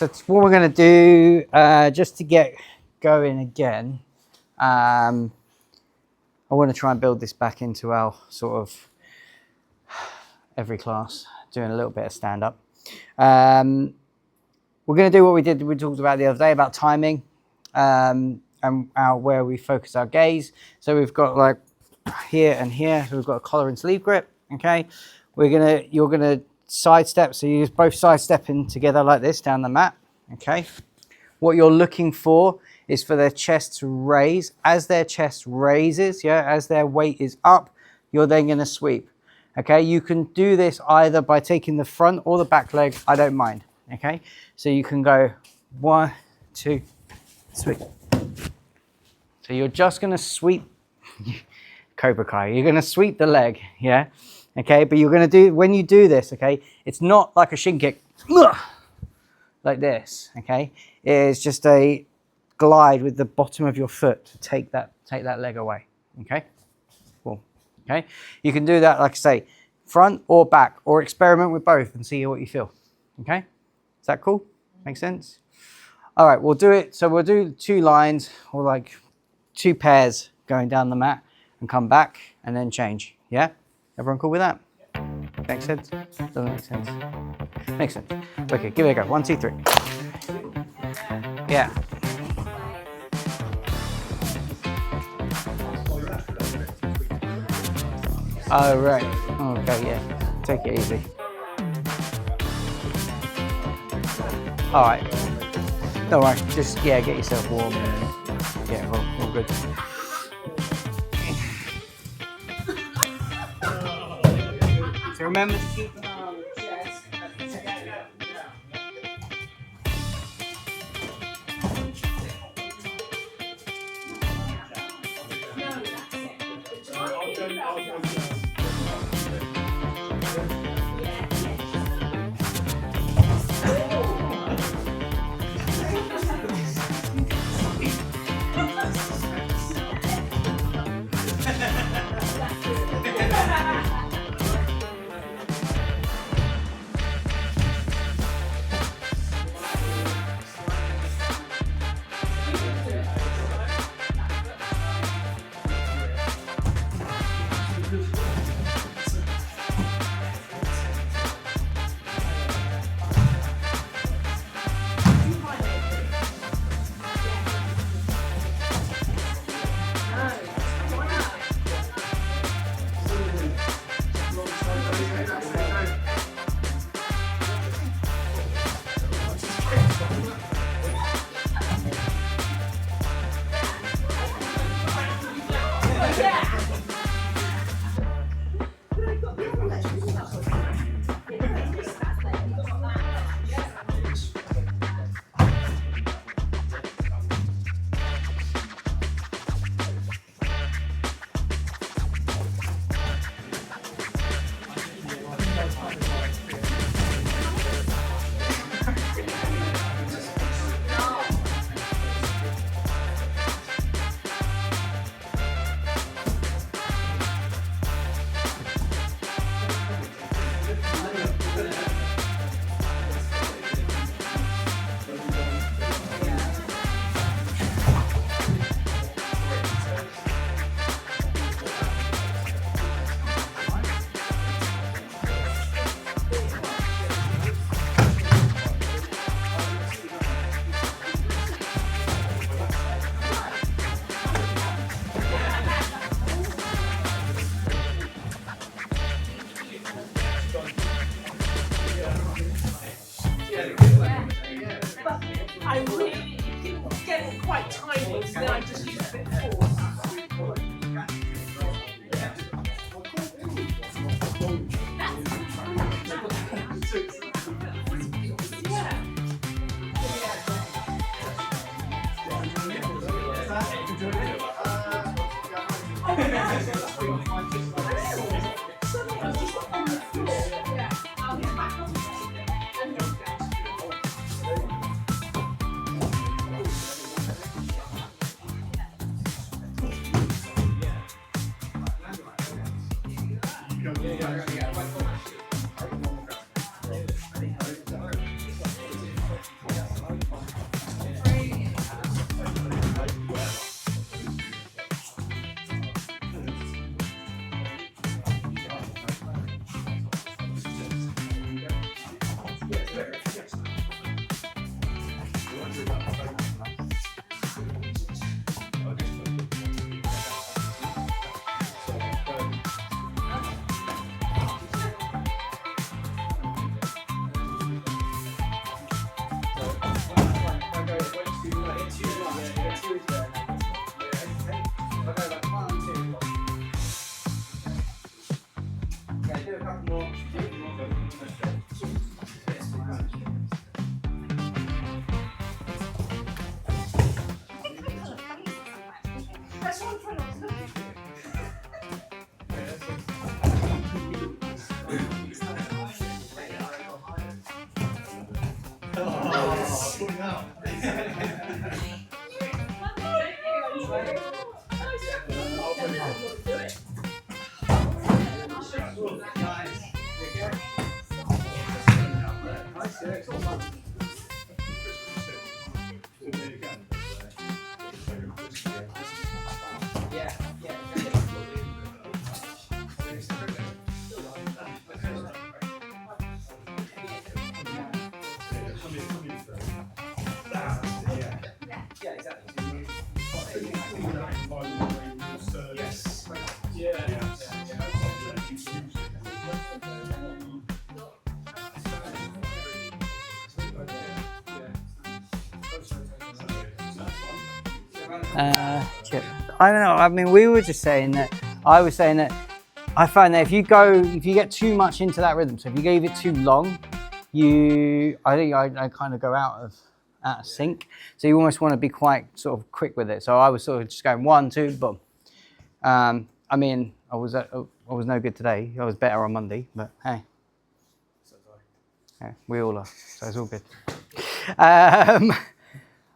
So what we're going to do, just to get going again, I want to try and build this back into our sort of every class, doing a little bit of stand-up. We're going to do what we talked about the other day about timing, and where we focus our gaze. So we've got like here and here, so we've got a collar and sleeve grip. Okay, you're gonna sidestep, so you use both sidestepping together like this down the mat. Okay, what you're looking for is for their chest to raise. As their chest raises, as their weight is up, you're then going to sweep. Okay, you can do this either by taking the front or the back leg. I don't mind. Okay, so you can go 1, 2, sweep. So you're just going to sweep. Cobra Kai. You're going to sweep the leg, okay, but you're going to do, when you do this, okay, it's not like a shin kick like this, okay, it's just a glide with the bottom of your foot to take that leg away. Okay, cool. Okay, you can do that, like I say, front or back, or experiment with both and see what you feel. Okay, is that cool? Make sense? All right, we'll do it. So we'll do 2 lines, or like 2 pairs going down the mat and come back and then change. Yeah, everyone cool with that? Makes sense? Doesn't make sense? Makes sense. Okay, give it a go. 1, 2, 3. Yeah. Oh, right. Okay, yeah. Take it easy. All right. Don't worry. Just, get yourself warm. And, all good. So remember to keep an eye on the chest. I really didn't get it quite tiny, so then I just used a bit of force. Chip. I don't know. I mean, we were just saying that. I was saying that I find that if you get too much into that rhythm, so if you leave it too long, I think I kind of go out of sync. So you almost want to be quite sort of quick with it. So I was sort of just going 1, 2, boom. I mean, I was no good today. I was better on Monday, but hey. Yeah, we all are, so it's all good.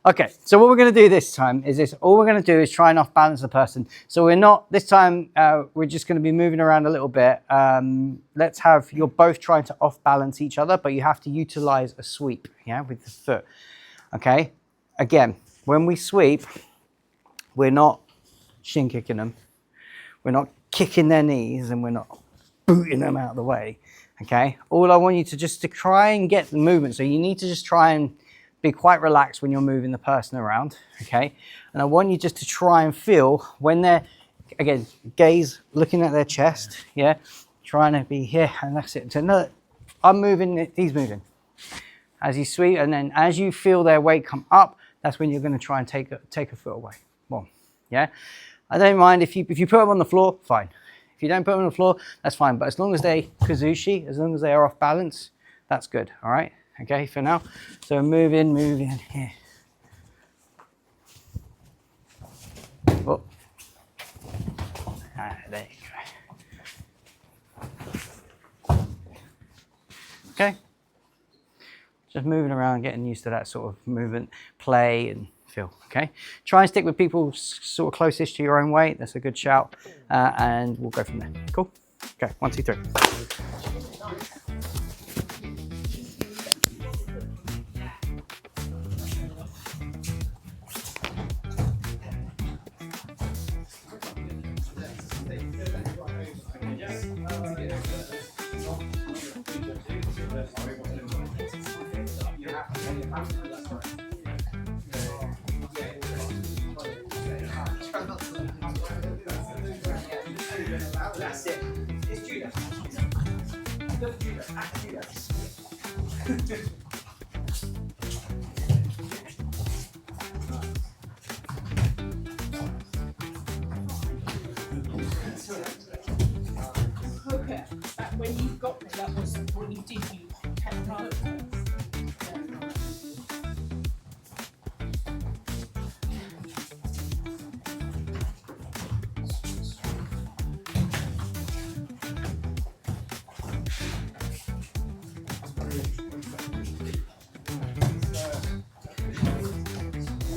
Okay, so what we're going to do this time is this. All we're going to do is try and off balance the person. So we're not, this time, we're just going to be moving around a little bit. Let's have, you're both trying to off balance each other, but you have to utilize a sweep, yeah, with the foot. Okay, again, when we sweep, we're not shin kicking them. We're not kicking their knees and we're not booting them out of the way. Okay, all I want you to try and get the movement. So you need to just try and be quite relaxed when you're moving the person around. Okay, and I want you just to try and feel when they're, again, gaze looking at their chest. Yeah, trying to be here, and that's it. So no, I'm moving, he's moving. As you sweep, and then as you feel their weight come up, that's when you're going to try and take a foot away. Boom. Yeah, I don't mind if you put them on the floor, fine. If you don't put them on the floor, that's fine. But as long as they kazushi, as long as they are off balance, that's good. All right. Okay, for now. So move in here. Oh. There you go. Okay. Just moving around, getting used to that sort of movement, play and feel. Okay. Try and stick with people sort of closest to your own weight. That's a good shout. And we'll go from there. Cool. Okay, 1, 2, 3. That's it. It's judo. Just judo. Act judo. Okay. When you got me, that was what you did. You kept right.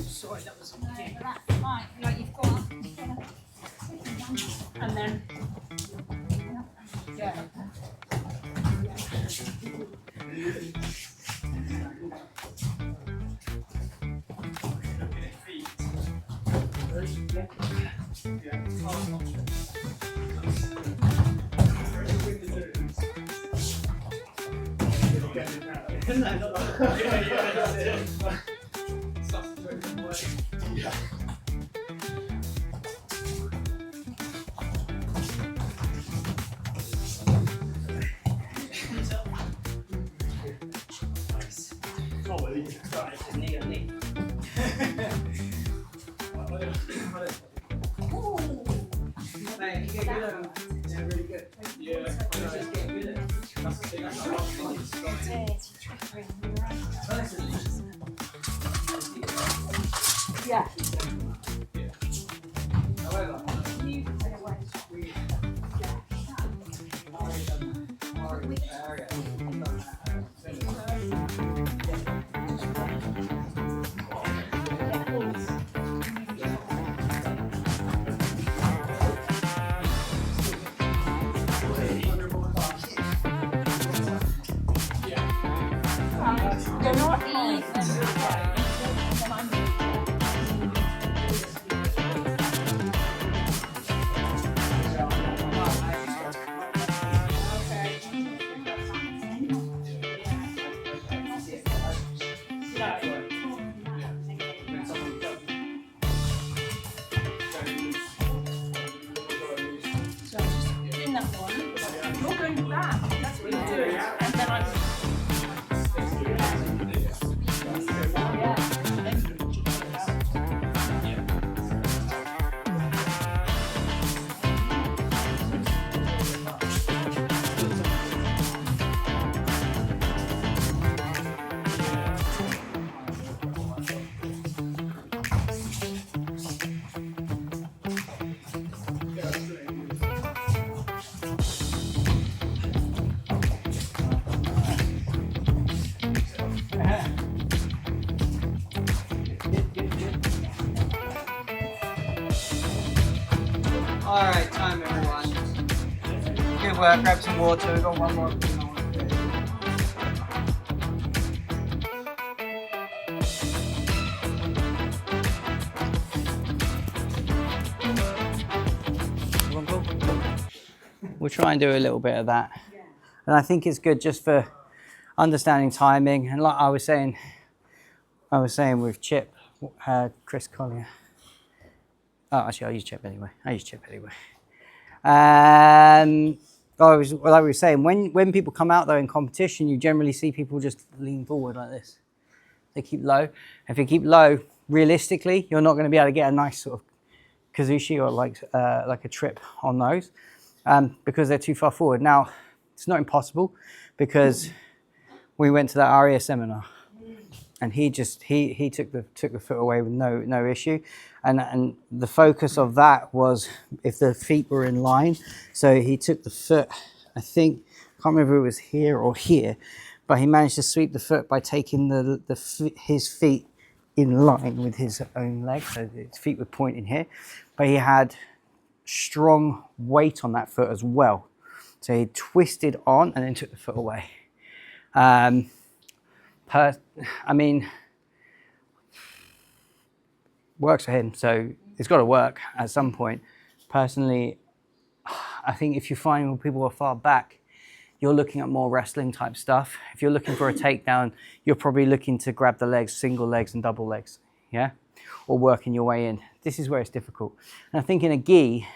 Sorry, that was okay. That's fine. Like you've got. And then, yeah. Yeah. Yeah. So not eat. In that one, you're going back. That's what you're doing. And then I'm. All right, time everyone. Good work. Grab some water. We've got one more. We'll try and do a little bit of that. And I think it's good just for understanding timing. And like I was saying with Chip, Chris Collier. Oh, actually, I'll use Chip anyway. Like we were saying, when people come out though in competition, you generally see people just lean forward like this. They keep low. If you keep low, realistically, you're not going to be able to get a nice sort of kazushi or like a trip on those because they're too far forward. Now, it's not impossible because we went to that Aria seminar and he took the foot away with no issue. And the focus of that was if the feet were in line. So he took the foot, I think, I can't remember if it was here or here, but he managed to sweep the foot by taking his feet in line with his own leg. So his feet were pointing here, but he had strong weight on that foot as well. So he twisted on and then took the foot away. Works for him, so it's got to work at some point. Personally, I think if you find when people are far back, you're looking at more wrestling type stuff. If you're looking for a takedown, you're probably looking to grab the legs, single legs and double legs, yeah? Or working your way in. This is where it's difficult. And I think in a gi,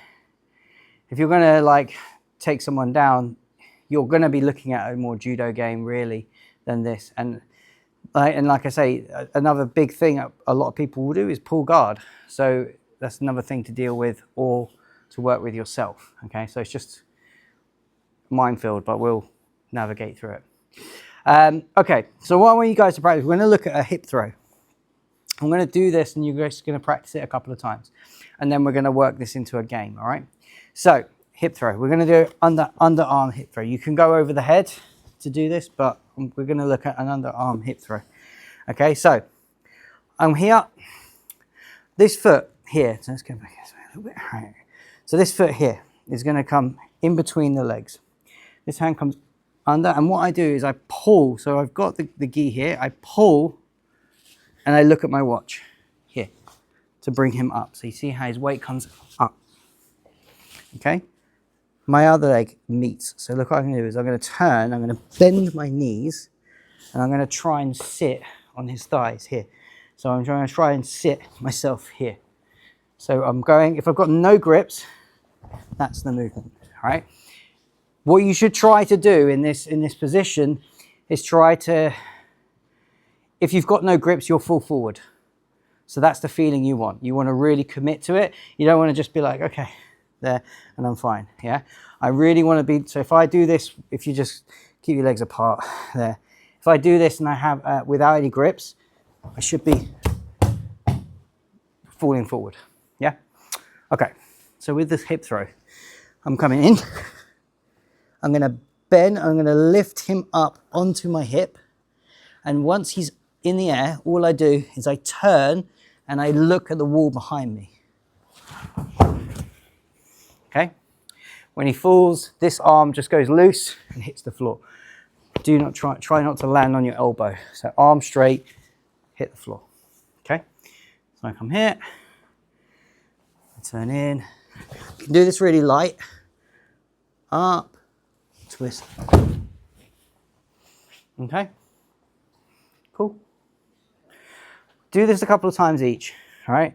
if you're gonna like take someone down, you're gonna be looking at a more judo game really than this. And like I say, another big thing a lot of people will do is pull guard. So that's another thing to deal with or to work with yourself, okay? So it's just a minefield, but we'll navigate through it. Okay, so what I want you guys to practice, we're gonna look at a hip throw. I'm gonna do this and you're just gonna practice it a couple of times. And then we're gonna work this into a game, all right? So, hip throw. We're gonna do underarm hip throw. You can go over the head to do this, but we're going to look at an underarm hip throw. Okay, so I'm here. This foot here, so let's go back a little bit. Right. So this foot here is going to come in between the legs. This hand comes under, and what I do is I pull. So I've got the gi here. I pull, and I look at my watch here to bring him up. So you see how his weight comes up. Okay. My other leg meets. So look what I'm going to do is I'm going to turn, I'm going to bend my knees, and I'm going to try and sit on his thighs here. So I'm going to try and sit myself here. So I'm going, if I've got no grips, that's the movement, all right? What you should try to do in this position is try to, if you've got no grips, you'll fall forward. So that's the feeling you want. You want to really commit to it. You don't want to just be like, okay, there, and I'm fine, yeah? I really want to be, so if I do this, if you just keep your legs apart there, if I do this and I have, without any grips, I should be falling forward, yeah? Okay, so with this hip throw, I'm coming in, I'm gonna bend, I'm gonna lift him up onto my hip, and once he's in the air, all I do is I turn and I look at the wall behind me. Okay? When he falls, this arm just goes loose and hits the floor. do not try not to land on your elbow. So arm straight, hit the floor. Okay. So I come here, I turn in. You can do this really light. Up, twist. Okay. Cool. Do this a couple of times each. All right.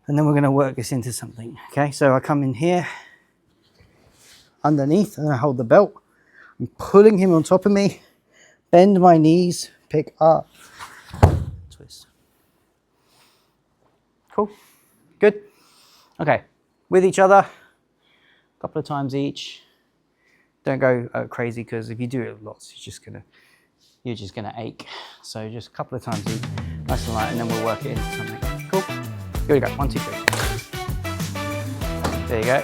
And then we're going to work this into something. Okay. So I come in here, underneath, and I hold the belt. I'm pulling him on top of me. Bend my knees, pick up, twist. Cool. Good. Okay. With each other, a couple of times each. Don't go crazy, because if you do it lots, you're just gonna ache. So just a couple of times each, nice and light, and then we'll work it into something. Cool. Here we go. 1, 2, 3. There you go.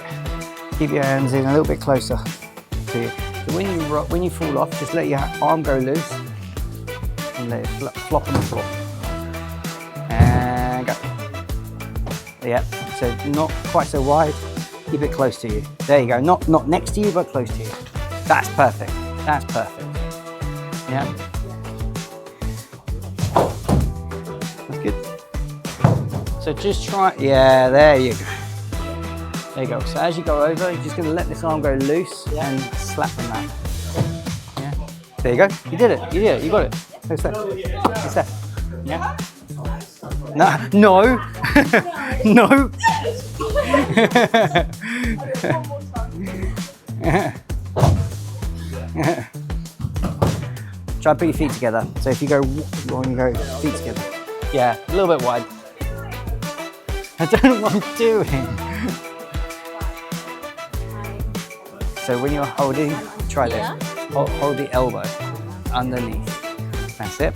Keep your hands in a little bit closer to you. So when you fall off, just let your arm go loose and let it flop on the floor. And go. Yeah. So not quite so wide. Keep it close to you. There you go. Not next to you, but close to you. That's perfect. That's perfect. Yeah. That's good. So just try. Yeah. There you go. There you go. So as you go over, you're just going to let this arm go loose and slap on that. Yeah. There you go. You did it. You did it. You got it. Next step. Next step. Yeah. No. No. No. Try and put your feet together. So if you go, when you go, feet together. Yeah, a little bit wide. I don't know what I'm doing. So when you're holding, try this. Hold the elbow underneath. That's it.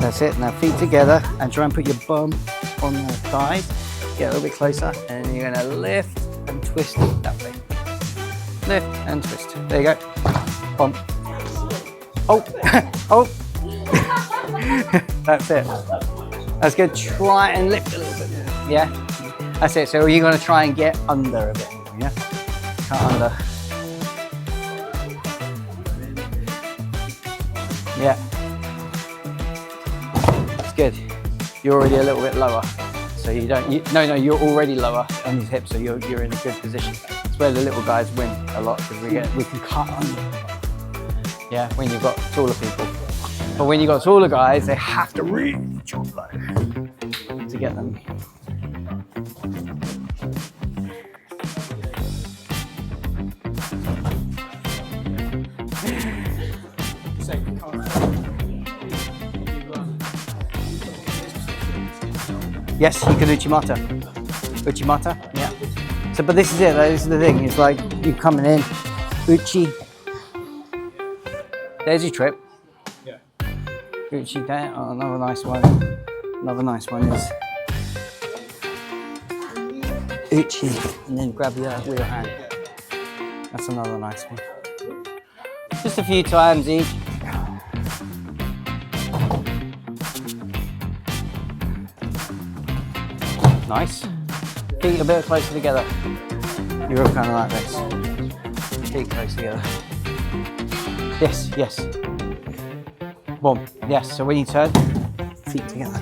That's it. Now feet together and try and put your bum on the thighs. Get a little bit closer, and you're going to lift and twist it that way. Lift and twist. There you go. Bum. Oh, oh. That's it. That's good. Try and lift a little bit more. Yeah. That's it. So you're going to try and get under a bit more. Yeah. Cut under. Yeah. That's good. You're already a little bit lower. So you don't, you're already lower on his hips, so you're in a good position. It's where the little guys win a lot, because we can cut under. Yeah, when you've got taller people. But when you've got taller guys, they have to reach your low to get them. Yes, you can uchimata. Uchimata, yeah. So, but this is it. This is the thing. It's like you coming in, uchi. There's your trip. Yeah. Uchi there. Oh, another nice one. Another nice one is uchi, and then grab your with your hand. That's another nice one. Just a few times each. Nice. Feet a bit closer together. You're all kind of like this. Feet close together. Yes, yes. Boom. Yes. So when you turn, feet together.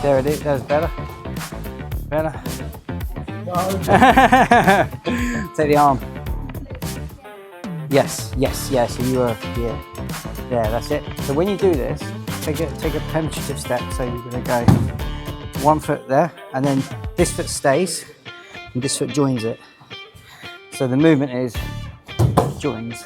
There it is. That's better. Better. Take the arm. Yes, yes, yes. So you are here. Yeah, that's it. So when you do this, take a penetrative step. So you're going to go 1 foot there, and then this foot stays, and this foot joins it. So the movement is joins.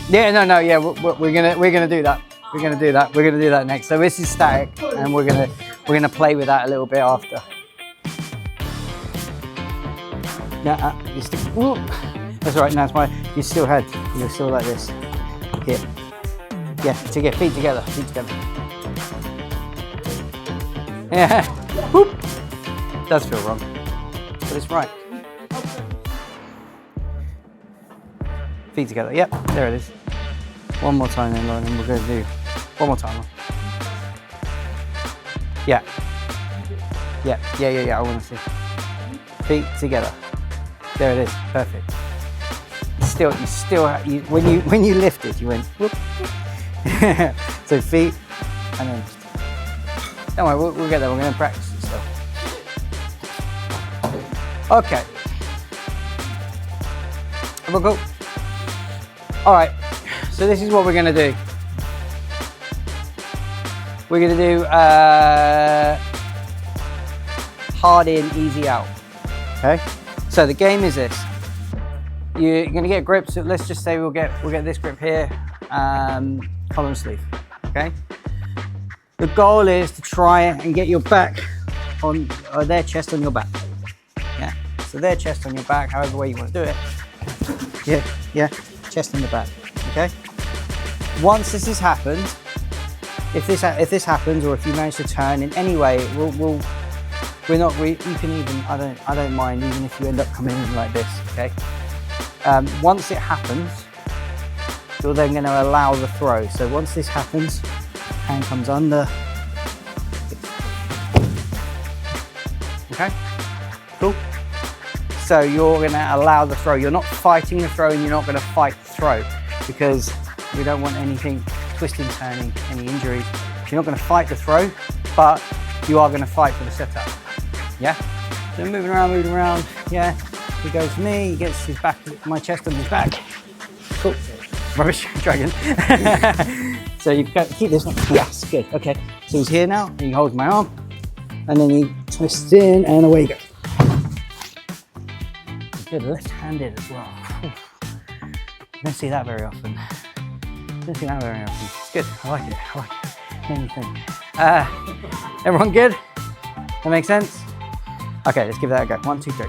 Yeah, no, yeah. We're gonna do that. We're gonna do that. We're gonna do that next. So this is static, and we're gonna play with that a little bit after. Yeah, you stick. Ooh. That's all right. Now it's my. You still had. You're still like this. Here. Yeah. To get feet together. Feet together. Yeah. Whoop. Does feel wrong, but it's right. Feet together. Yep. There it is. One more time then, Lauren, and we're going to do one more time. Yeah. Yeah. I want to see. feet together. There it is, perfect. When you lifted, you went whoop. So feet, and then, don't worry, we'll get there, we're gonna practice it still. Okay. We'll go. All right, so this is what we're gonna do. We're gonna do hard in, easy out, okay? So the game is this. You're gonna get grips, so let's just say we'll get this grip here, collar and sleeve, okay? The goal is to try and get your back on, or their chest on your back, yeah? So their chest on your back, however way you wanna do it. Yeah, chest on the back, okay? Once this has happened, if this happens, or if you manage to turn in any way, you can even, I don't mind even if you end up coming in like this, okay? Once it happens, you're then going to allow the throw. So once this happens, hand comes under. Okay, cool. So you're going to allow the throw. You're not fighting the throw, and you're not going to fight the throw, because we don't want anything twisting, turning, any injuries. You're not going to fight the throw, but you are going to fight for the setup. Yeah? So moving around, yeah. He goes to me, he gets his back, my chest on his back. Cool. Rubbish, dragon. So you've got to keep this one. Yes, good, okay. So he's here now, and he holds my arm, and then he twists in, and away you go. Good, left-handed as well. Don't see that very often. It's good, I like it. Made me think. Everyone good? That makes sense? Okay, let's give that a go. 1, 2, 3.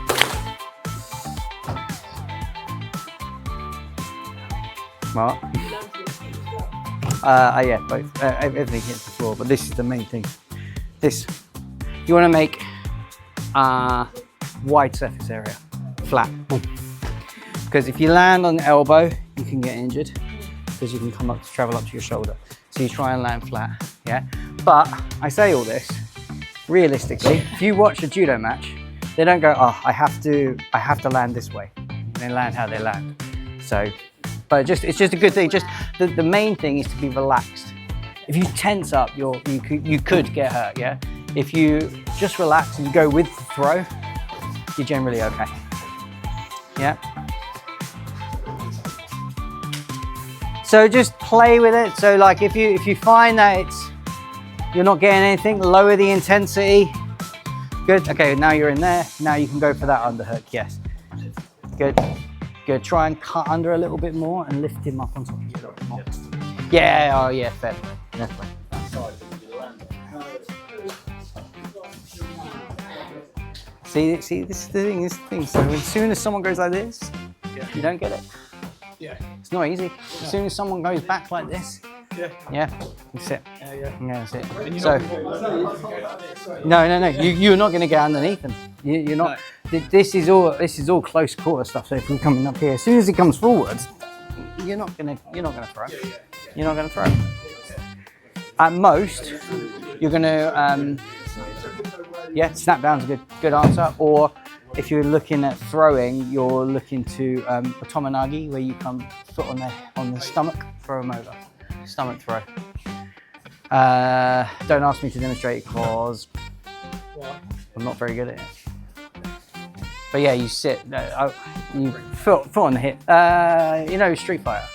What? Yeah, both. Everything hits the floor, but this is the main thing. This, you want to make wide surface area, flat. Because if you land on the elbow, you can get injured, because you can travel up to your shoulder. So you try and land flat, yeah? But I say all this, realistically, if you watch a judo match, they don't go, oh, I have to land this way. They land how they land. So, but it's just a good thing. Just the main thing is to be relaxed. If you tense up, you could get hurt, yeah? If you just relax and you go with the throw, you're generally okay, yeah? So just play with it. So like if you find that you're not getting anything, lower the intensity. Good, okay, now you're in there. Now you can go for that underhook, yes. Good, good. Try and cut under a little bit more and lift him up on top of you a little bit more. Yeah, oh yeah, fair. Definitely. See, this is the thing. So as soon as someone goes like this, you don't get it. Yeah. It's not easy. As soon as someone goes back like this, yeah, that's it. Yeah. That's it. So, no. You're not going to get underneath them. You're not. No. This is all close quarter stuff. So if we're coming up here, as soon as he comes forwards, you're not gonna throw. You're not gonna throw. At most, you're gonna snap down's a good answer. Or if you're looking at throwing, you're looking to a tomonagi, where you come foot on the stomach, throw them over. Stomach throw. Don't ask me to demonstrate because I'm not very good at it. But yeah, you sit, you foot on the hip. You know Street Fighter.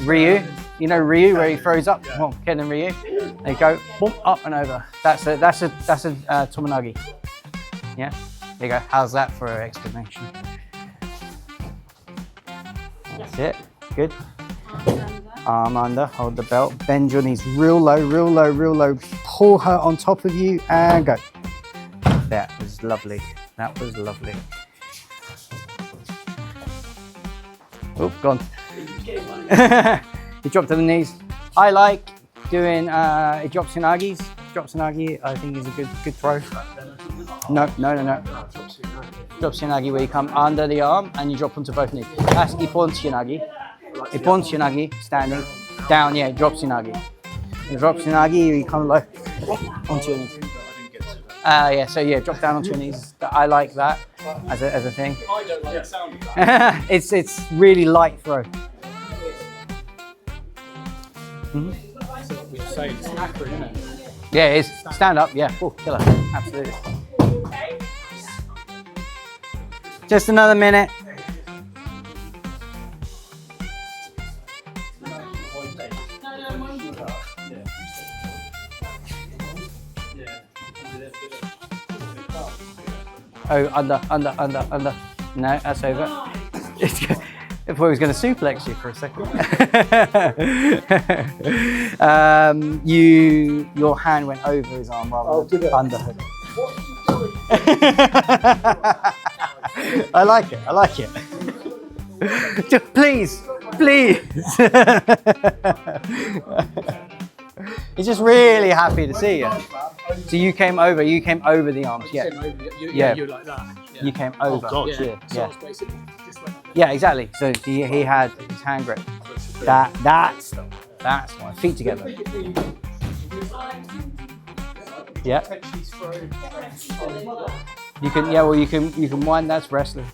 Ryu. You know Ryu, where he throws up. Come on, Ken and Ryu. There you go. Boom, up and over. That's a tomonagi. Yeah. There you go. How's that for an explanation? That's it. Good. Arm under, hold the belt, bend your knees real low, pull her on top of you and go. That was lovely. Oh, gone. He dropped to the knees. I like doing drop tsunagis. Drop tsunagi, I think, is a good throw. No. Drop tsunagi, where you come under the arm and you drop onto both knees. That's ippon tsunagi. Ippon tsunagi, standing. Down, yeah, drop tsunagi. Drop tsunagi, you come low onto your knees. Yeah, so yeah, drop down onto your knees. I like that. as a thing. I don't like the sound of that. It's really light throw. We say it's accurate, isn't it? Yeah, it is. Stand up, yeah, full killer, absolutely. Just another minute. Oh, under. No, that's over. I thought he was going to suplex you for a second. Your hand went over his arm rather than under her. I like it. Just please. He's just really happy to see you. So you came over the arms, yeah. Yeah, you're like that. Yeah. You came over. God, yeah. Yeah. So it's basically just like that. Yeah, exactly. So he had his hand grip. That's why. Feet together. Yeah. You can wind. That's wrestling.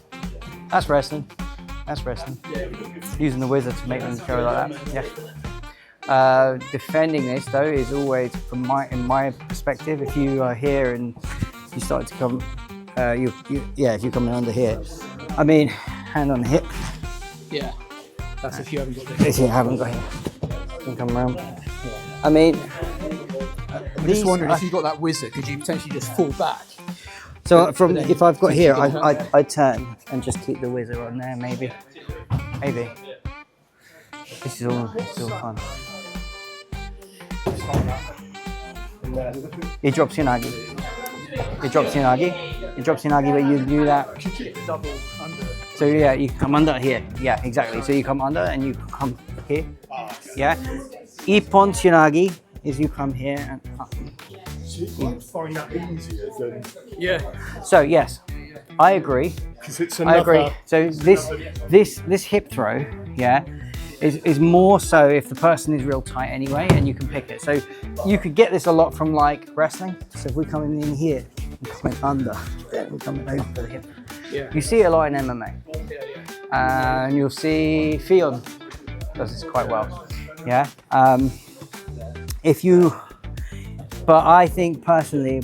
Using the wizard to make them go like that. Yeah. Defending this though is always, in my perspective, if you are here and you start to come, if you're coming under here, I mean, hand on the hip. Yeah. That's if you haven't got this. If you haven't got here, you can come around. I mean, I'm just wondering if you've got that wizard, could you potentially just fall back? So if I've got here, I turn and just keep the wizard on there, maybe. This is all fun. He drops your nagi. But you do that. Double under. So yeah, you come under here. Yeah, exactly. So you come under and you come here. Yeah. Ippon tsunagi is you come here and up. So you find that easier than... Yeah. So yes, I agree. Because it's I agree. So this hip throw, yeah, is more so if the person is real tight anyway, and you can pick it. So you could get this a lot from like wrestling. So if we're coming in here and coming under, then we're coming over the hip. Yeah. You see it a lot in MMA, and you'll see Fion does this quite well. Yeah. But I think personally, a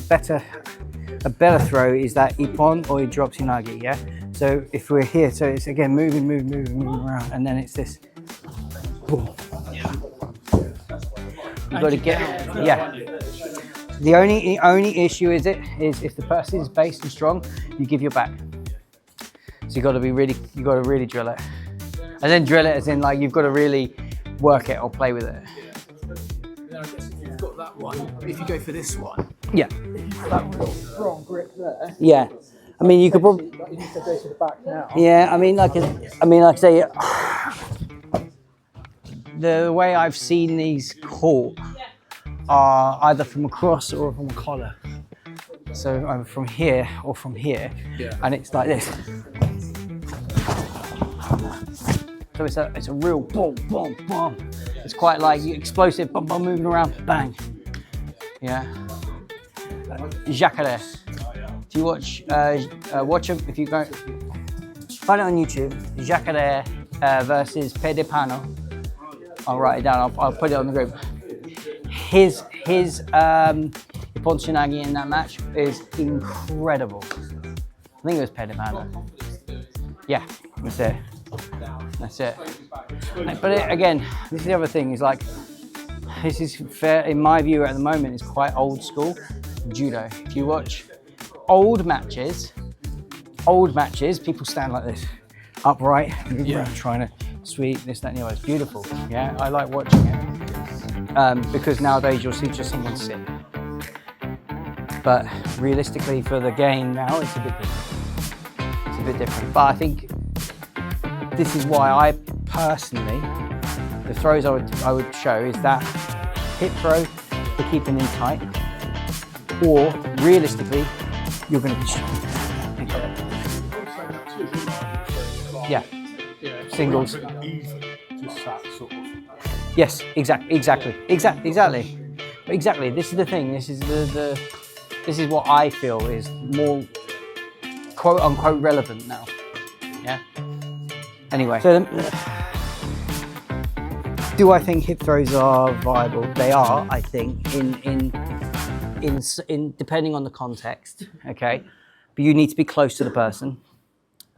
better throw is that ippon or drops unagi. Yeah. So if we're here, so it's again moving around, and then it's this. Boom. You've got to get, yeah. The only issue is if the person is based and strong, you give your back. So you got to really drill it, and then drill it as in like you've got to really work it or play with it. Then I guess if you've got that one, if you go for this one, Yeah. that real strong grip there. Yeah. I mean, you could probably. You need to go to the back now. Yeah. I mean, like I say, the way I've seen these caught are either from across or from a collar. So I'm from here or from here, and it's like this. So it's a real boom, boom, boom. It's quite like explosive, boom, boom, moving around, bang. Yeah. Jacare. Do you watch them? If you go, find it on YouTube. Jacare versus Pedipano. I'll write it down. I'll put it on the group. His Ippon Tsunagi in that match is incredible. I think it was Pedipano. Yeah, that's it. That's it. But again, this is the other thing, is like, this is fair, in my view at the moment, is quite old school judo. If you watch old matches, people stand like this, upright, trying to sweep, this, that, and the other. It's beautiful, yeah? I like watching it. Because nowadays you'll see just someone sit. But realistically for the game now, it's a bit different. But I think this is why I personally, the throws I would show is that hip throw for keeping in tight, or realistically, you're going to be strong. Yeah. Singles. Even, just that sort of... Yes, exactly. But exactly, this is the thing. This is this is what I feel is more quote unquote relevant now. Yeah. Anyway, so do I think hip throws are viable? They are, I think, in depending on the context. Okay, but you need to be close to the person,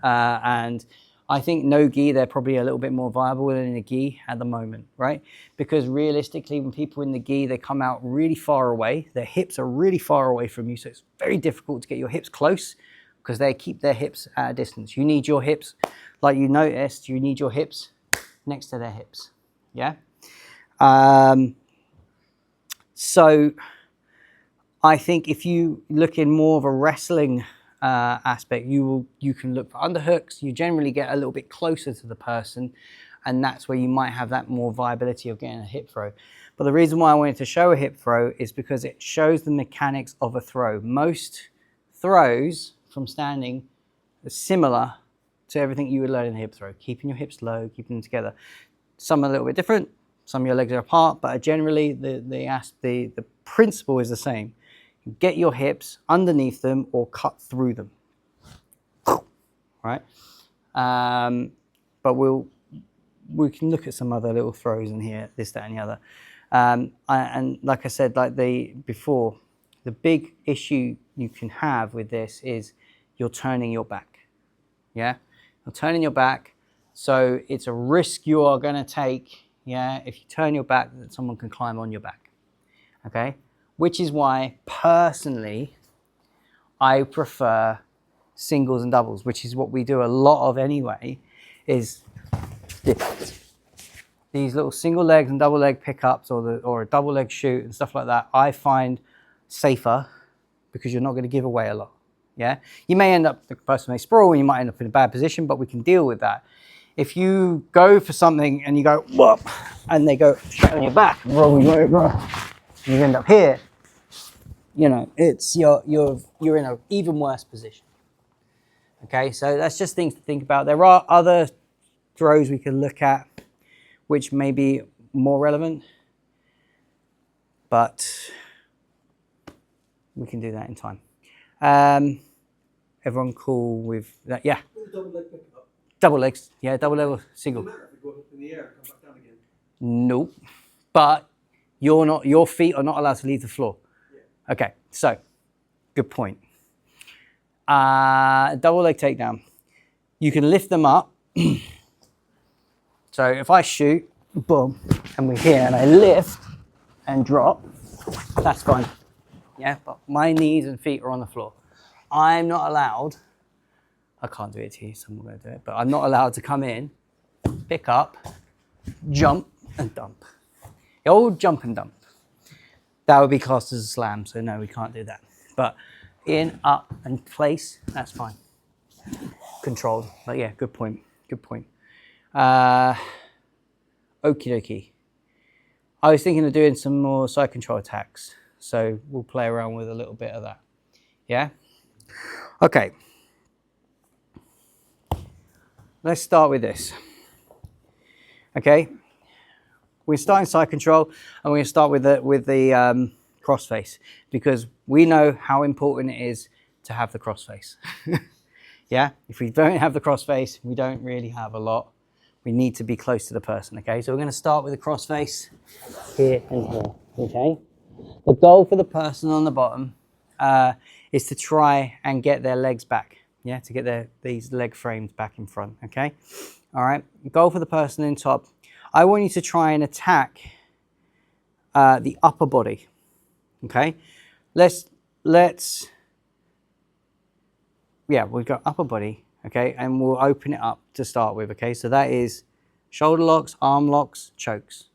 and I think no gi, they're probably a little bit more viable than in a gi at the moment, right? Because realistically, when people in the gi, they come out really far away. Their hips are really far away from you, so it's very difficult to get your hips close because they keep their hips at a distance. You need your hips, like you noticed, you need your hips next to their hips, yeah? So I think if you look in more of a wrestling aspect, you can look for underhooks. You generally get a little bit closer to the person, and that's where you might have that more viability of getting a hip throw. But the reason why I wanted to show a hip throw is because it shows the mechanics of a throw. Most throws from standing are similar to everything you would learn in a hip throw, keeping your hips low, keeping them together. Some are a little bit different, some of your legs are apart, but generally the principle is the same. Get your hips underneath them or cut through them, right? But we can look at some other little throws in here, this, that, and the other. And like I said, before, the big issue you can have with this is you're turning your back, yeah? You're turning your back, so it's a risk you are gonna take, yeah? If you turn your back, that someone can climb on your back, okay? Which is why, personally, I prefer singles and doubles, which is what we do a lot of anyway, is these little single legs and double leg pickups or a double leg shoot and stuff like that. I find safer because you're not going to give away a lot, yeah? You may end up, the person may sprawl and you might end up in a bad position, but we can deal with that. If you go for something and you go, whoop, and they go straight on your back, roll you over, you end up here, you know, it's you're in an even worse position. Okay, so that's just things to think about. There are other throws we can look at which may be more relevant, but we can do that in time. Everyone cool with that? Yeah. Double leg pickup. Double legs, yeah, double leg or single. Doesn't matter if you go up in the air and come back down again. Nope, but your feet are not allowed to leave the floor. Yeah. Okay, so good point. Double leg takedown. You can lift them up. So if I shoot, boom, and we're here, and I lift and drop, that's fine. Yeah, but my knees and feet are on the floor. I'm not allowed, I can't do it to you, someone's going to do it, but I'm not allowed to come in, pick up, jump, and dump. The old jump and dump. That would be classed as a slam, so no, we can't do that. But in, up, and place, that's fine. Controlled, but yeah, good point, good point. Okie dokie. I was thinking of doing some more side control attacks, so we'll play around with a little bit of that. Yeah? Okay. Let's start with this. Okay? We're starting side control, and we're going to start with the crossface, because we know how important it is to have the crossface. Yeah? If we don't have the crossface, we don't really have a lot. We need to be close to the person, okay? So we're going to start with the crossface here and here, okay? The goal for the person on the bottom is to try and get their legs back, yeah? To get these leg frames back in front, okay? All right, goal for the person in top. I want you to try and attack the upper body, okay? Yeah, we've got upper body, okay? And we'll open it up to start with, okay? So that is shoulder locks, arm locks, chokes.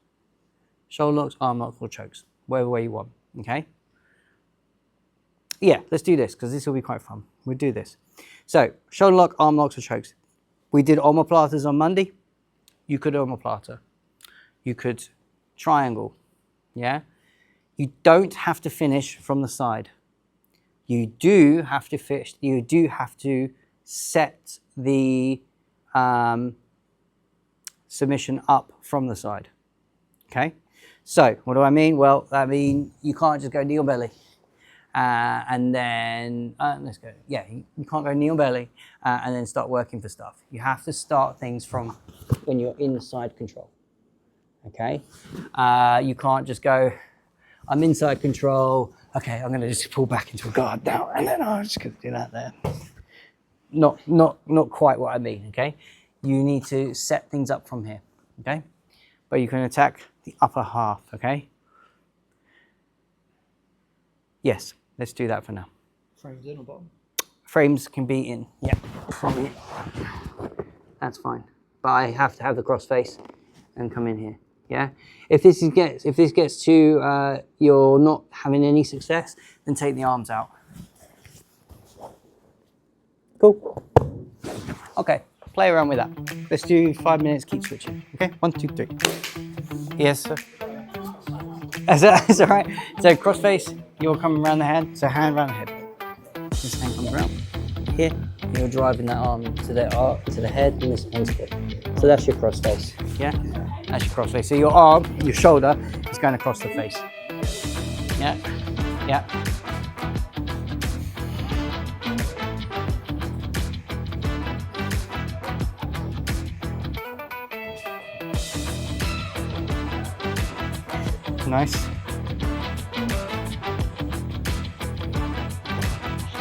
Shoulder locks, arm locks, or chokes, whatever way you want, okay? Yeah, let's do this, because this will be quite fun. We'll do this. So, shoulder lock, arm locks, or chokes. We did omoplatas on Monday. You could omoplata. You could triangle, yeah? You don't have to finish from the side. You do have to finish, you do have to set the submission up from the side, okay? So, what do I mean? Well, I mean, you can't just go knee or belly and then let's go. Yeah, you can't go knee or belly and then start working for stuff. You have to start things from when you're inside control. Okay, you can't just go, I'm inside control. Okay, I'm going to just pull back into a guard now, and then I'm just going to do that there. Not quite what I mean. Okay, you need to set things up from here. Okay, but you can attack the upper half. Okay. Yes, let's do that for now. Frames in or bottom? Frames can be in. Yeah, probably. That's fine. But I have to have the cross face and come in here. Yeah. If this gets to you're not having any success, then take the arms out. Cool. Okay. Play around with that. Let's do 5 minutes. Keep switching. Okay. 1, 2, 3. Yes, sir. That's all right. So cross face. You're coming around the hand. So hand around the head. This hand comes around here. You're driving that arm to the head, and this hand's good. So that's your cross face. Yeah. That's your cross face. So your arm, your shoulder is going across the face. Yeah. Yeah. Nice.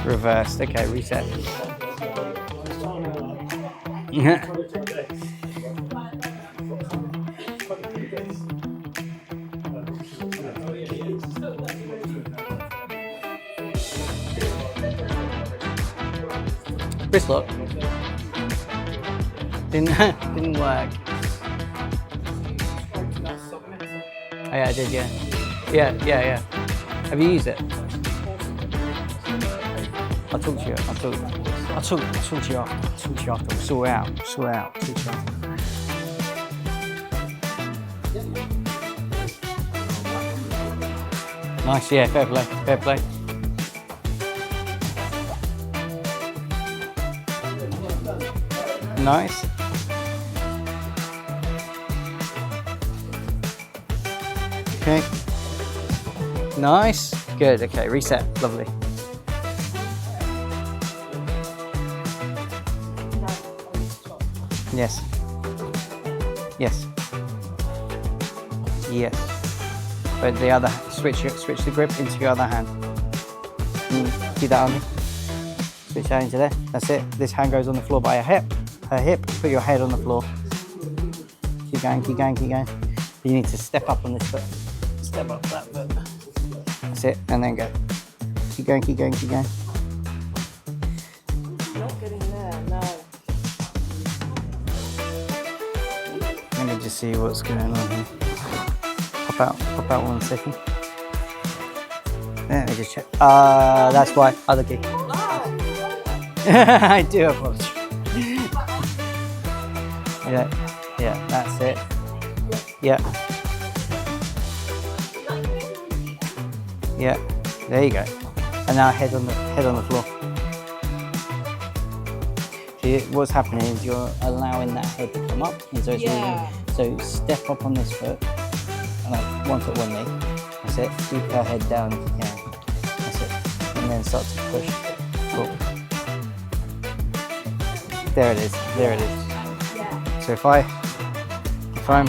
Reversed. Okay, reset. Wrist lock. Didn't work. Oh yeah, I did. Yeah. Yeah. Have you used it? I'll talk to you. I'll talk to you after. We'll sort it out. Talk to you after. Nice. Yeah. Fair play. Nice. Okay. Nice. Good. Okay. Reset. Lovely. Yes. But the other switch the grip into your other hand. Keep that on me. Switch that into there. That's it. This hand goes on the floor by her hip. Put your head on the floor. Keep going. You need to step up on this foot. Step up that foot. That's it. And then go. Keep going. Not getting there, no. Let me just see what's going on here. Pop out 1 second. Let me just check. That's why. Other key. I do apologize. Yeah, that's it. Yeah. Yeah, there you go. And now head on the floor. See, what's happening is you're allowing that head to come up, and so it's moving. So step up on this foot, like 1 foot, 1 knee. That's it. Keep her head down if you can. That's it. And then start to push. Cool. There it is. So if I'm,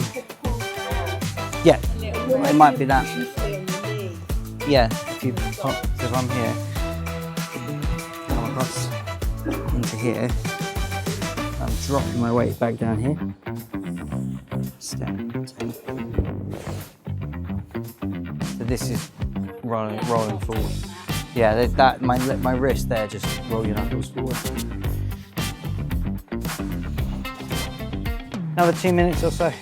yeah, it might be that. Yeah, if I'm here, come across into here, I'm dropping my weight back down here. Step. So this is rolling forward. Yeah, my wrist there, just roll your knuckles forward. Another 2 minutes or so.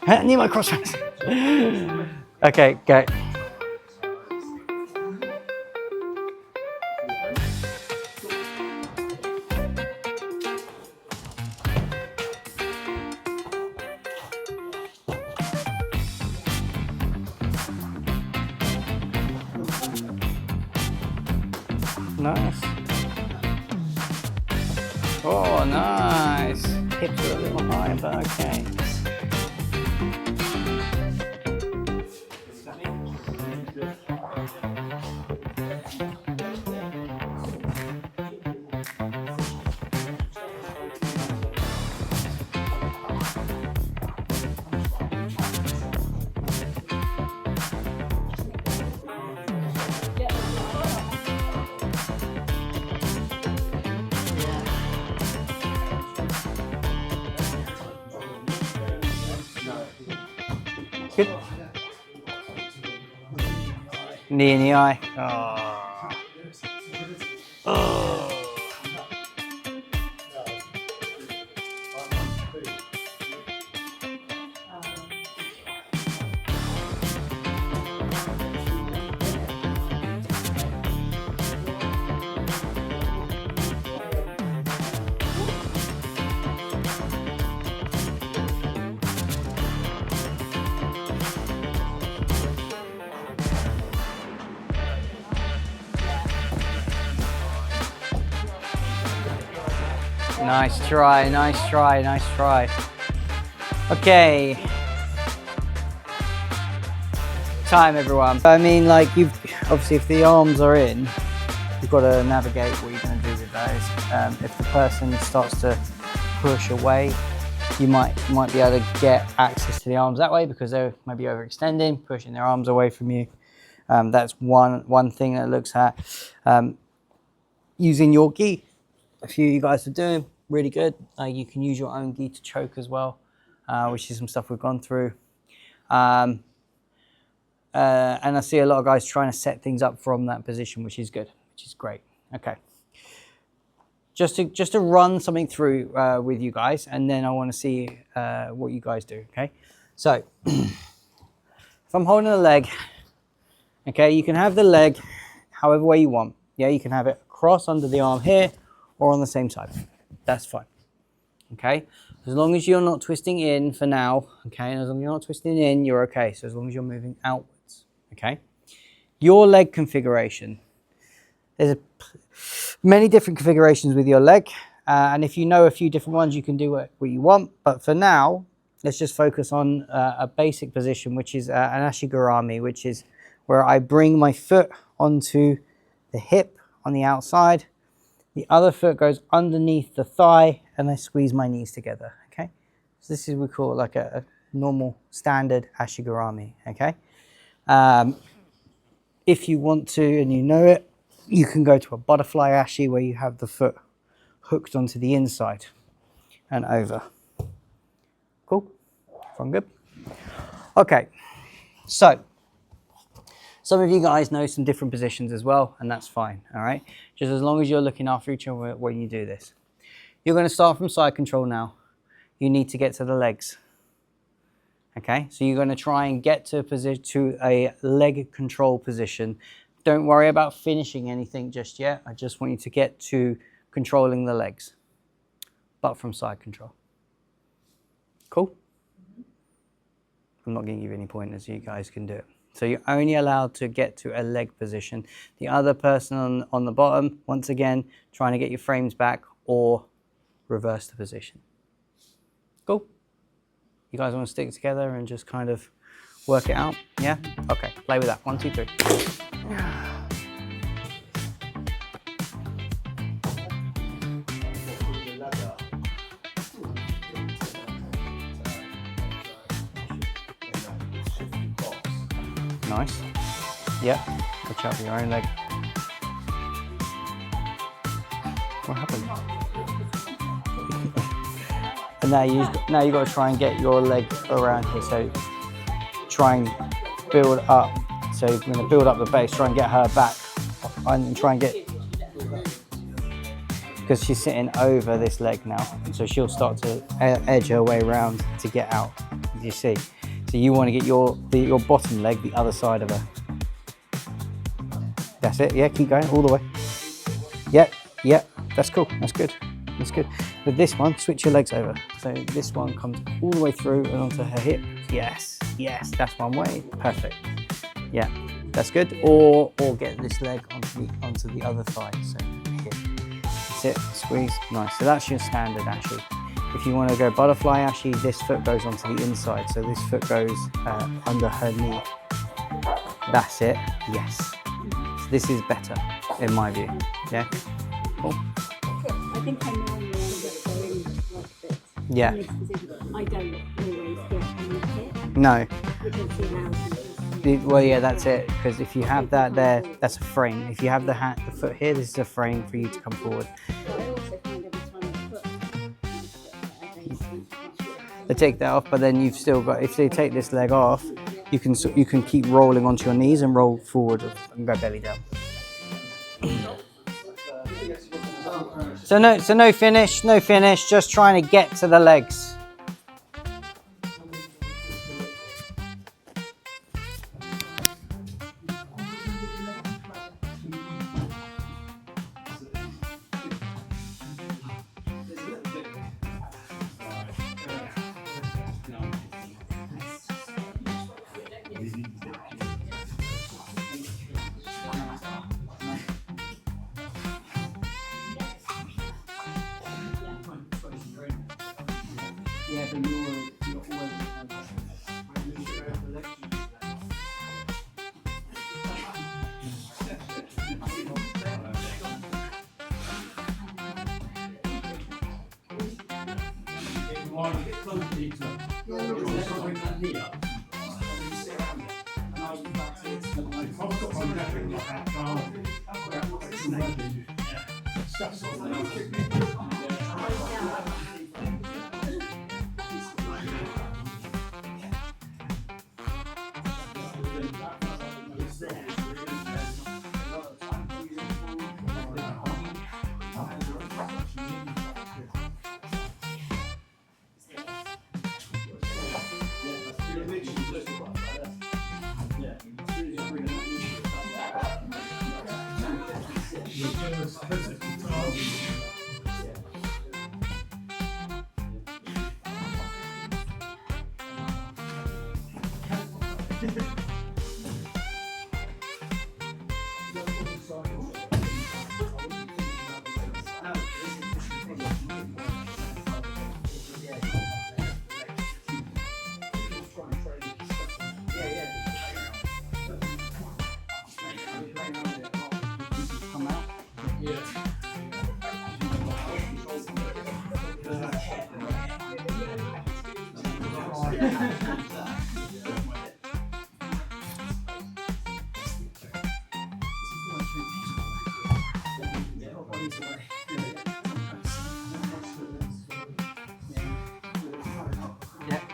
I need my crossface. Okay, go. Nice. Oh, nice. hips are a little high, but okay. Good. Knee in the eye. Oh. Nice try, nice try, nice try. Okay. Time, everyone. I mean, like, you've obviously, if the arms are in, you've got to navigate what you're going to do with those. If the person starts to push away, you might be able to get access to the arms that way because they're maybe overextending, pushing their arms away from you. That's one thing that looks at. Using your gi, a few of you guys are doing really good. You can use your own gi to choke as well, which is some stuff we've gone through. And I see a lot of guys trying to set things up from that position, which is good, which is great. Okay. Just to run something through with you guys, and then I want to see what you guys do, okay? So, if I'm holding a leg, okay, you can have the leg however way you want. Yeah, you can have it across under the arm here, or on the same side. That's fine, okay? As long as you're not twisting in for now, okay? And as long as you're not twisting in, you're okay. So as long as you're moving outwards, okay? Your leg configuration. There's many different configurations with your leg. And if you know a few different ones, you can do what you want. But for now, let's just focus on a basic position, which is an ashigarami, which is where I bring my foot onto the hip on the outside. The other foot goes underneath the thigh and I squeeze my knees together, okay? So this is what we call like a normal standard ashigarami, okay? If you want to and you know it, you can go to a butterfly ashi where you have the foot hooked onto the inside and over. Cool? Everyone good? Okay, so some of you guys know some different positions as well, and that's fine, all right? Just as long as you're looking after each other when you do this. You're going to start from side control now. You need to get to the legs, okay? So you're going to try and get to a leg control position. Don't worry about finishing anything just yet. I just want you to get to controlling the legs, but from side control. Cool? I'm not going to give you any pointers, you guys can do it. So you're only allowed to get to a leg position. The other person on the bottom, once again, trying to get your frames back or reverse the position. Cool? You guys want to stick together and just kind of work it out? Yeah? Okay, play with that. 1, 2, 3. Nice. Yeah. Watch out for your own leg. What happened? And now you've got to try and get your leg around here. So try and build up. So you're going to build up the base. Try and get her back, and try and get, because she's sitting over this leg now. So she'll start to edge her way around to get out. As you see. So you want to get your bottom leg the other side of her. That's it. Yeah, keep going all the way. Yep, yep. That's cool. That's good. That's good. With this one, switch your legs over. So this one comes all the way through and onto her hip. Yes, yes. That's one way. Perfect. Yeah, that's good. Or get this leg onto the other thigh. So here. That's it. Squeeze. Nice. So that's your standard ashi. If you want to go butterfly, actually this foot goes onto the inside, so this foot goes under her knee. That's it. Yes. So this is better in my view. Yeah. Cool. I think I know you that they're in like this. Yeah. I don't always get any hit. No. Because the house Well, yeah, that's it. Because if you have that there, that's a frame. If you have the foot here, this is a frame for you to come forward. I also find every time I They take that off, but then you've still got. If they take this leg off, you can keep rolling onto your knees and roll forward and go belly down. So no finish. Just trying to get to the legs. Yeah, but you're always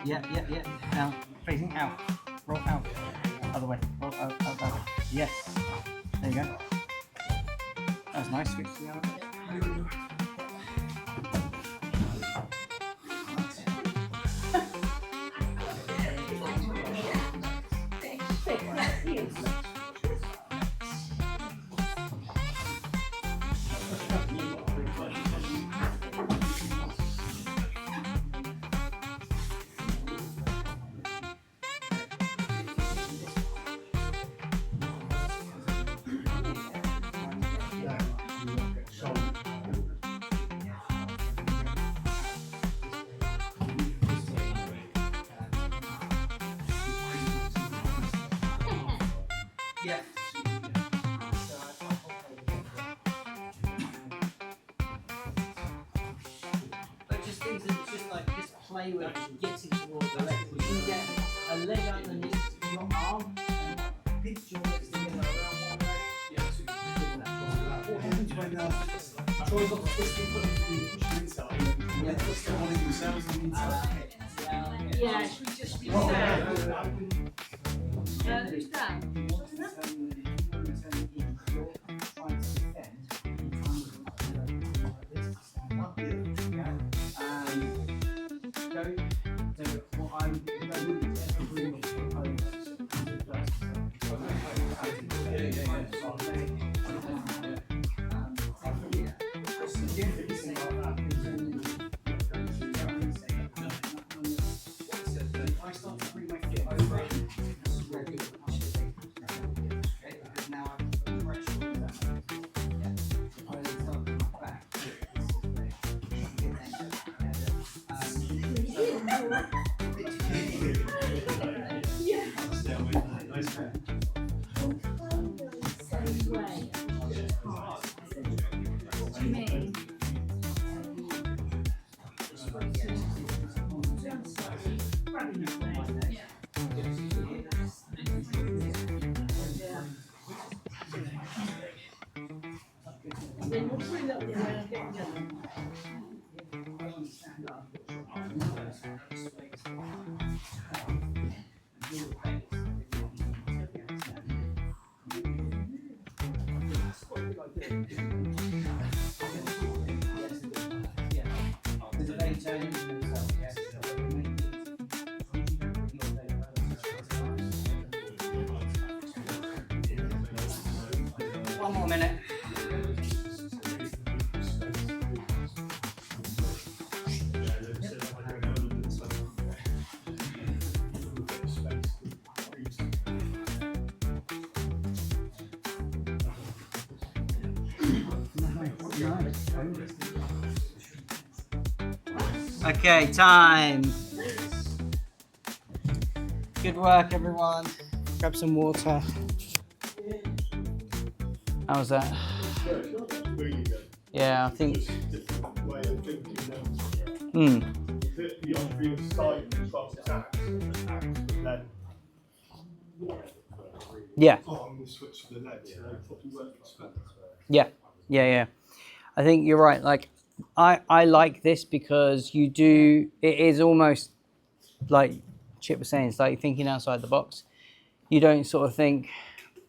Yeah. Now, facing out. Roll out. Other way. Roll out. Yes. There you go. That was nice. Switch to the other. Yeah. But just things that just like just play with getting towards the leg. You can get a leg underneath your arm and pinch your legs together around one leg. Yeah, so you can do that. What happens when Troy's got the twisting foot and pushing inside? Yeah, twisting one of themselves on the inside. Yeah, should we just reset? Who's that? One more minute. Okay, time. Good work, everyone. Grab some water. How was that? Yeah, I think. Yeah. Yeah, yeah. I think you're right. Like, I like this because you do. It is almost like Chip was saying. It's like thinking outside the box. You don't sort of think,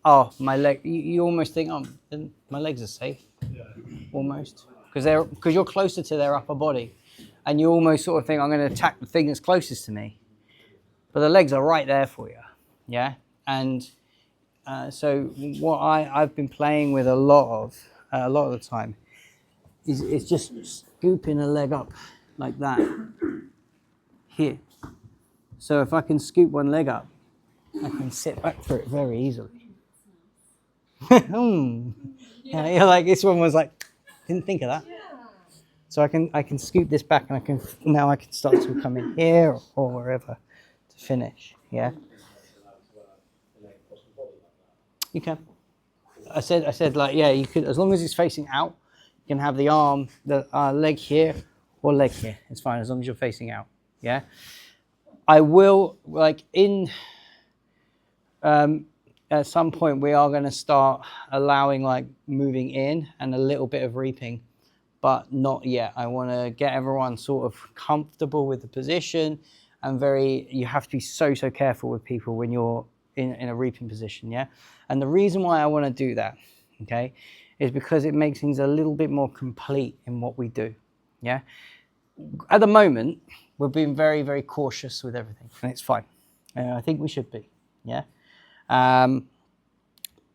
oh, my leg. You almost think, oh, then my legs are safe. Almost, because you're closer to their upper body, and you almost sort of think, I'm going to attack the thing that's closest to me. But the legs are right there for you. Yeah, and so what I've been playing with a lot of the time is just scooping a leg up like that here. So if I can scoop one leg up, I can sit back for it very easily. Yeah, you're like, this one was like, didn't think of that. So I can scoop this back, and I can start to come in here or wherever to finish. Yeah. You can. I said like, yeah, you could, as long as it's facing out, you can have the arm, the leg here or leg here. It's fine as long as you're facing out. Yeah. I will, like, at some point we are going to start allowing like moving in and a little bit of reaping, but not yet. I want to get everyone sort of comfortable with the position, and you have to be so careful with people when you're in a reaping position. Yeah. And the reason why I want to do that, okay, is because it makes things a little bit more complete in what we do. Yeah. At the moment, we're being very cautious with everything, and it's fine. I think we should be. Yeah.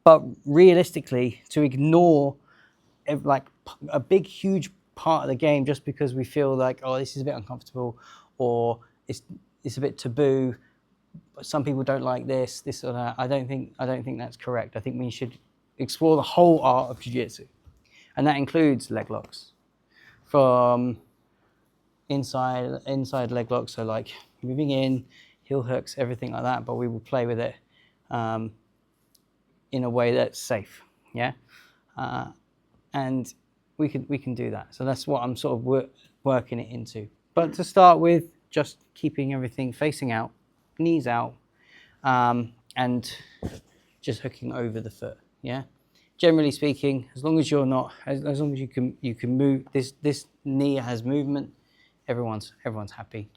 But realistically, to ignore like a big, huge part of the game just because we feel like, oh, this is a bit uncomfortable, or it's a bit taboo. Some people don't like this or that. I don't think that's correct. I think we should explore the whole art of jiu-jitsu, and that includes leg locks, from inside leg locks, so like moving in, heel hooks, everything like that. But we will play with it in a way that's safe. Yeah, and we can do that. So that's what I'm sort of working it into. But to start with, just keeping everything facing out, knees out, and just hooking over the foot. Yeah, generally speaking, as long as you're not, as long as you can move, this knee has movement, everyone's happy,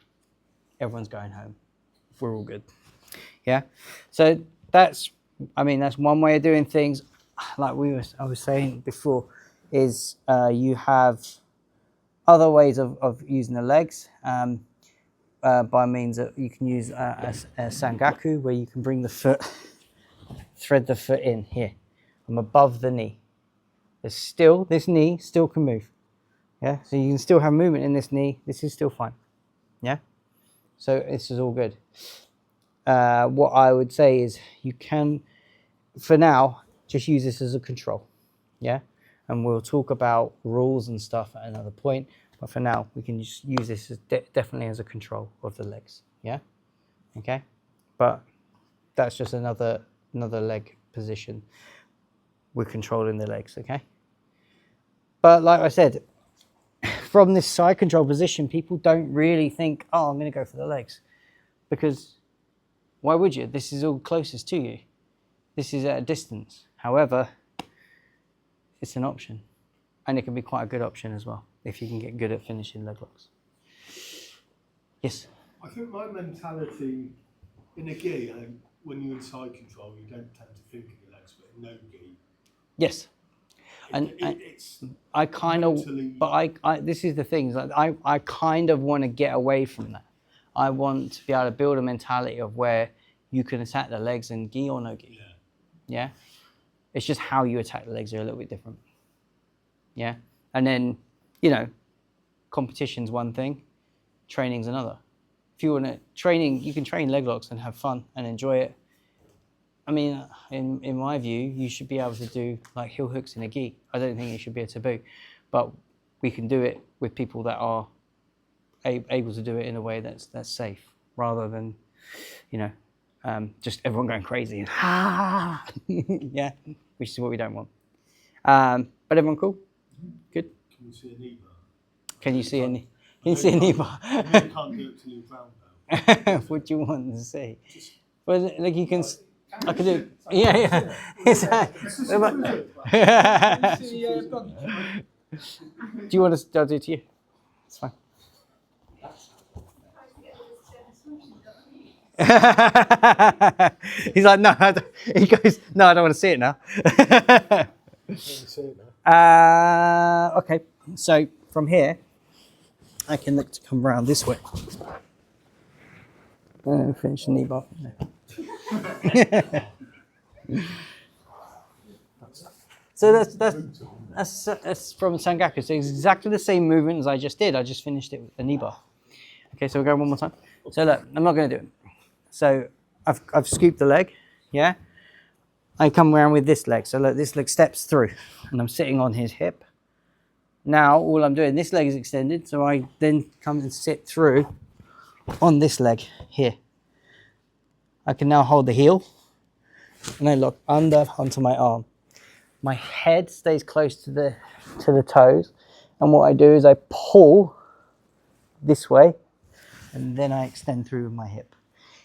everyone's going home, we're all good. Yeah, so that's one way of doing things. Like I was saying before, is you have other ways of using the legs. By means that you can use a sangaku, where you can bring the foot, thread the foot in here from above the knee. This knee still can move. Yeah, so you can still have movement in this knee. This is still fine. Yeah, so this is all good. What I would say is you can, for now, just use this as a control. Yeah, and we'll talk about rules and stuff at another point. But for now, we can just use this as definitely as a control of the legs. Yeah. Okay. But that's just another leg position. We're controlling the legs. Okay. But like I said, from this side control position, people don't really think, oh, I'm going to go for the legs, because why would you? This is all closest to you. This is at a distance. However, it's an option, and it can be quite a good option as well if you can get good at finishing leg locks. Yes? I think my mentality in a gi, when you're in side control, you don't tend to think of your legs, but in no gi, Yes. it's I kind of, mentally- but this is the thing, is like I kind of want to get away from that. I want to be able to build a mentality of where you can attack the legs in gi or no gi. Yeah. Yeah. It's just how you attack the legs are a little bit different. Yeah. And then, you know, competition's one thing, training's another. If you want to training, you can train leg locks and have fun and enjoy it. I mean, in my view, you should be able to do like heel hooks in a gi. I don't think it should be a taboo, but we can do it with people that are able to do it in a way that's safe, rather than, you know, just everyone going crazy and yeah, which is what we don't want. But everyone cool? Good. Can you see a knee bar? Can you see any? Can you see a knee bar? You can't do it till you're brown belt. What do you want to see? Well, like you can. I can do. Yeah. Exactly. Do you want to? I'll do it to you. It's fine. He's like, no. He goes, no, I don't want to see it now. Okay, so from here, I can look to come round this way. And finish the knee bar from there. So that's from Sangaku. So it's exactly the same movement as I just did. I just finished it with the knee bar. Okay, so we'll go one more time. So look, I'm not going to do it. So I've scooped the leg, yeah? I come around with this leg. So look, this leg steps through and I'm sitting on his hip. Now all I'm doing, this leg is extended, so I then come and sit through on this leg here. I can now hold the heel and I look under onto my arm. My head stays close to the toes, and what I do is I pull this way and then I extend through with my hip.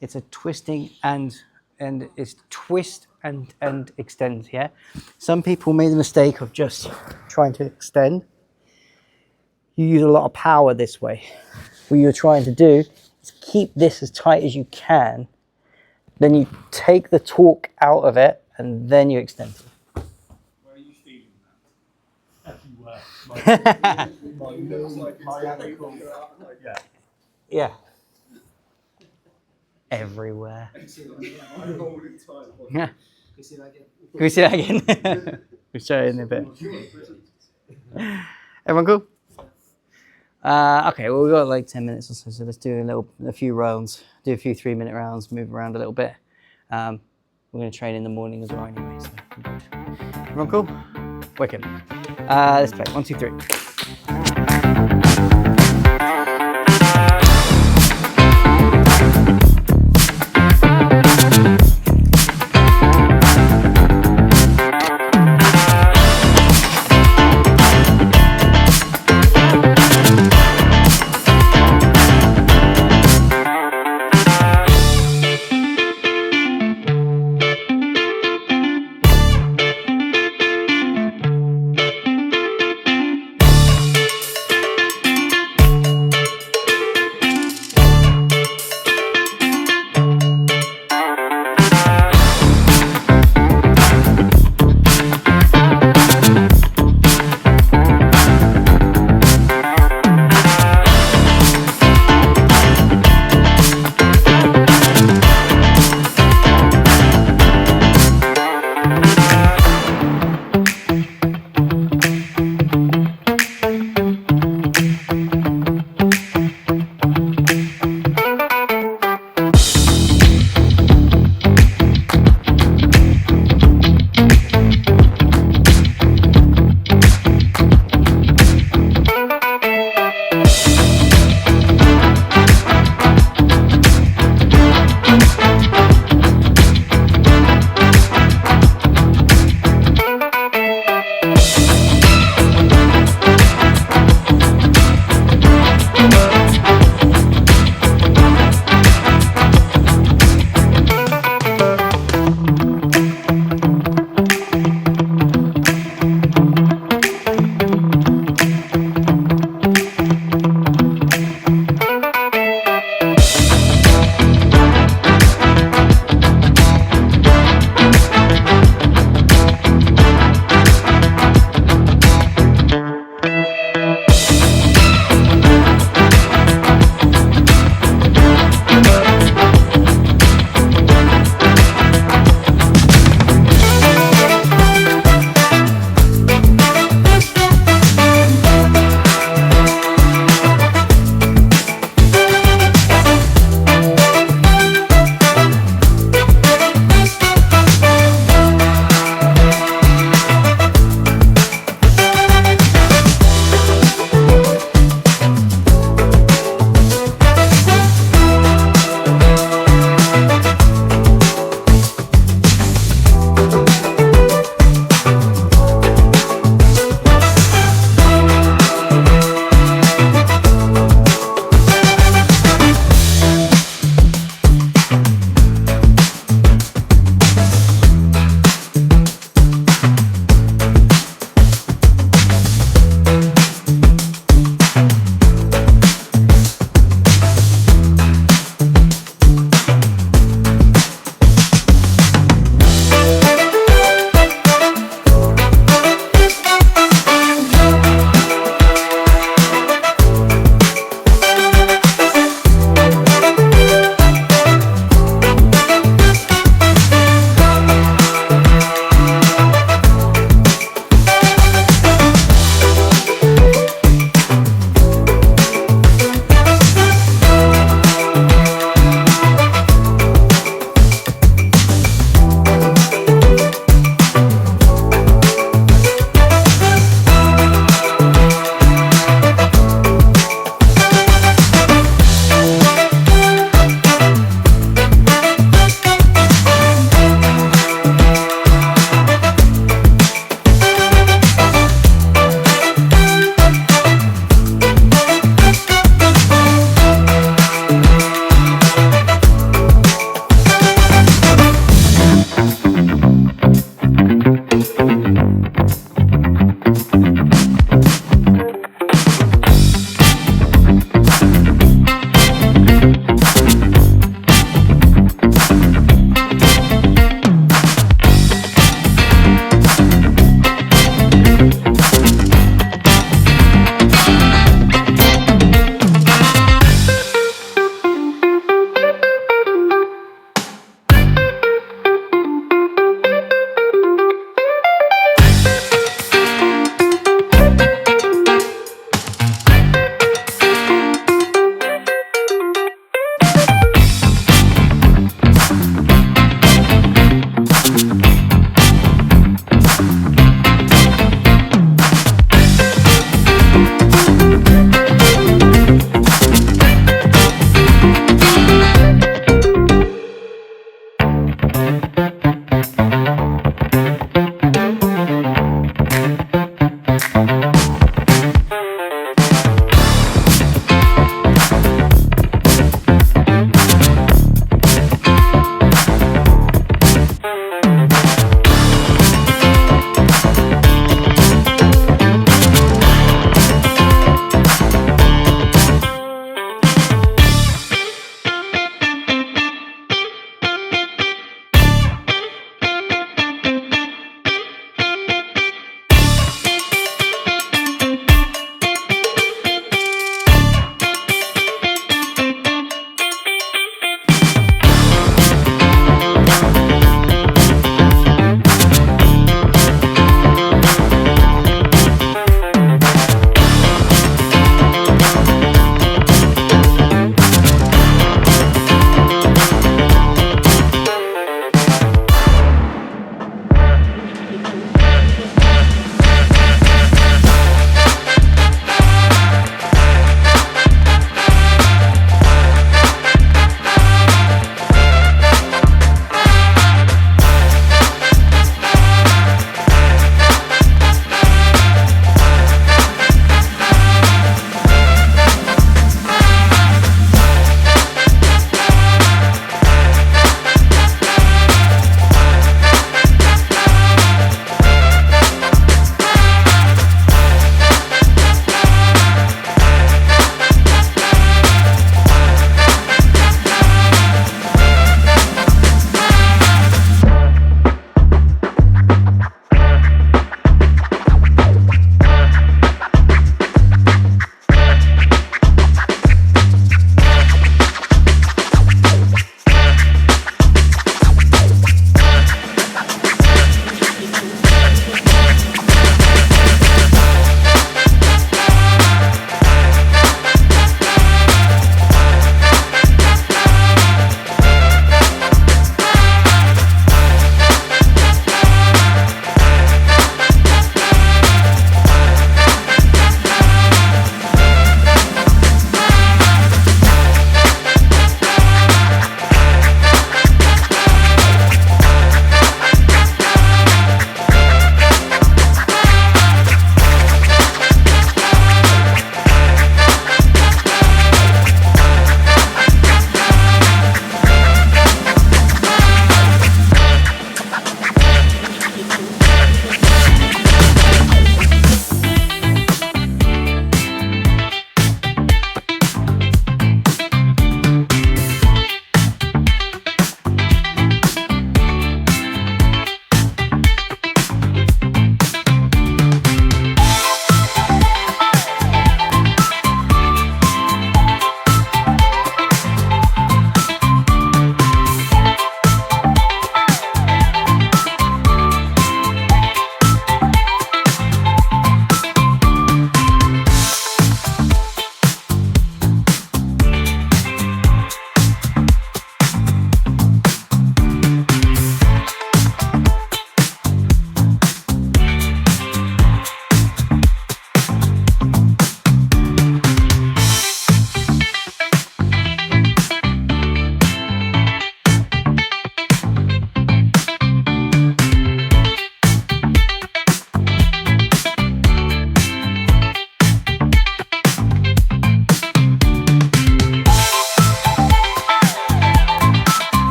It's a twisting and it's twist and extend, yeah? Some people made the mistake of just trying to extend. You use a lot of power this way. What you're trying to do is keep this as tight as you can, then you take the torque out of it and then you extend through. Where are you feeling that? Everywhere. My ankle. Yeah. Yeah. Everywhere. Yeah. Can we see that again? We'll show you in a bit. Everyone cool? Okay, well we've got like 10 minutes or so, so let's do a few rounds, do a few 3-minute rounds, move around a little bit. We're going to train in the morning as well anyway, so good. Everyone cool? Wicked. Let's play. 1, 2, 3.